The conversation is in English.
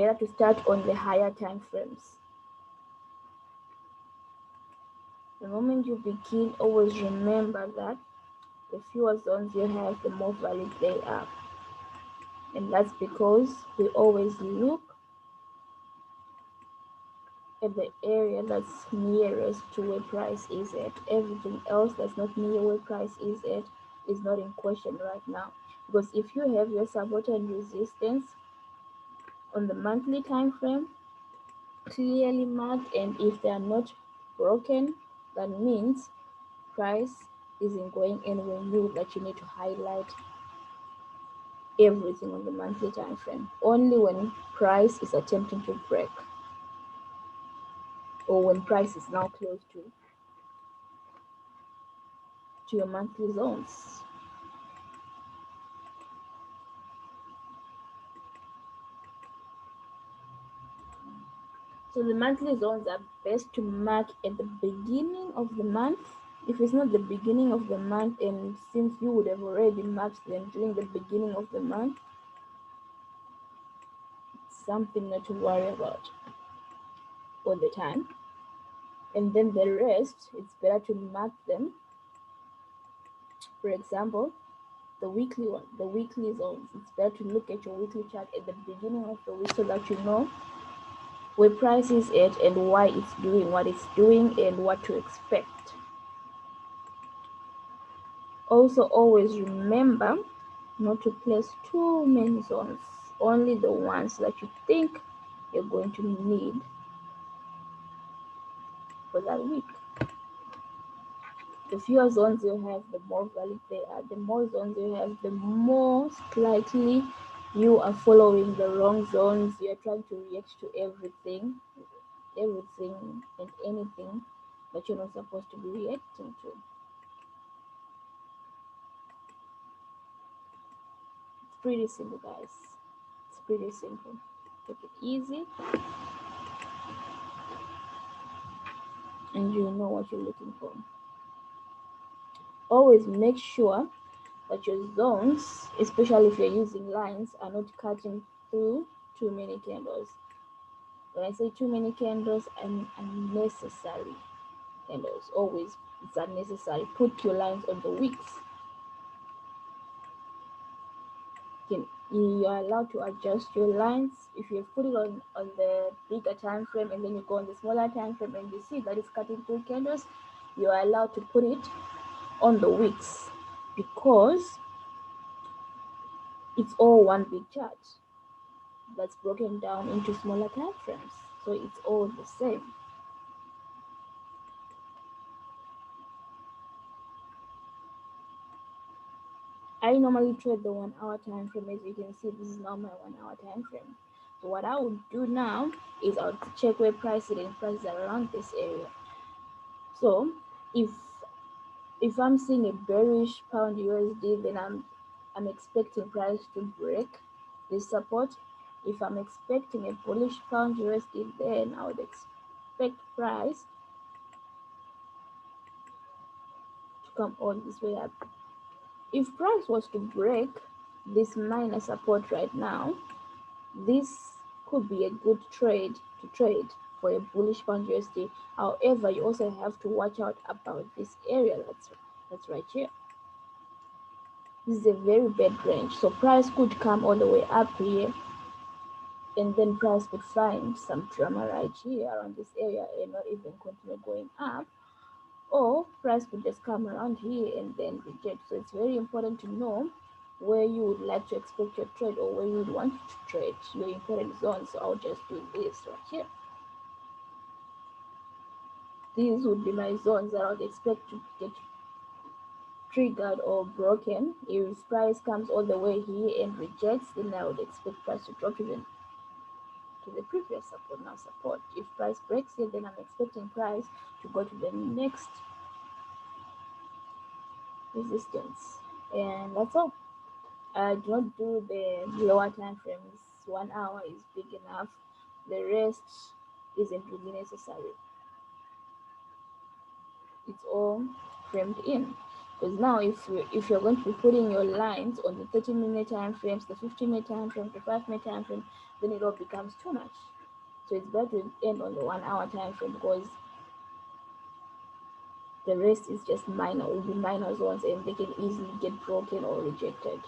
better to start on the higher time frames. The moment you begin, always remember that the fewer zones you have, the more valid they are. And that's because we always look at the area that's nearest to where price is at. Everything else that's not near where price is at is not in question right now. Because if you have your support and resistance on the monthly time frame clearly marked, and if they are not broken, that means price isn't going anywhere new, that you need to highlight everything on the monthly time frame. Only when price is attempting to break, or when price is now close to your monthly zones. So the monthly zones are best to mark at the beginning of the month. If it's not the beginning of the month, and since you would have already marked them during the beginning of the month, it's something not to worry about all the time. And then the rest, it's better to mark them. For example, the weekly one, the weekly zones. It's better to look at your weekly chart at the beginning of the week so that you know where price is at and why it's doing what it's doing and what to expect. Also, always remember not to place too many zones, only the ones that you think you're going to need for that week. The fewer zones you have, the more valid they are. The more zones you have, the most likely you are following the wrong zones. You're trying to react to everything and anything that you're not supposed to be reacting to. It's pretty simple, guys. It's pretty simple. Take it easy, and you know what you're looking for. Always make sure that your zones, especially if you're using lines, are not cutting through too many candles. When I say too many candles, and unnecessary candles. Always, it's unnecessary. Put your lines on the wicks. You are allowed to adjust your lines. If you put it on the bigger time frame and then you go on the smaller time frame and you see that it's cutting through candles, you are allowed to put it on the wicks, because it's all one big chart that's broken down into smaller time frames, so it's all the same. I normally trade the 1 hour time frame. As you can see, this is now my 1 hour time frame. So what I would do now is I'll check where price is, and prices are around this area. So if I'm seeing a bearish pound USD, then I'm expecting price to break this support. If I'm expecting a bullish pound USD, then I would expect price to come all this way up. If price was to break this minor support right now, this could be a good trade to trade for a bullish pound USD. However, you also have to watch out about this area that's right here. This is a very bad range, so price could come all the way up here, and then price could find some drama right here around this area and not even continue going up, or price could just come around here and then reject. So it's very important to know where you would like to expect your trade, or where you would want to trade your important zones. So I'll just do this right here. These would be my zones that I would expect to get triggered or broken. If price comes all the way here and rejects, then I would expect price to drop even to the previous support, now support. If price breaks here, then I'm expecting price to go to the next resistance. And that's all. I do not do the lower time frames. 1 hour is big enough. The rest isn't really necessary. It's all framed in. Because now if you're going to be putting your lines on the 30-minute time frames, the 15-minute time frame, the 5-minute time frame, then it all becomes too much. So it's better to end on the 1 hour time frame, because the rest is just minor, will be minor zones, and they can easily get broken or rejected.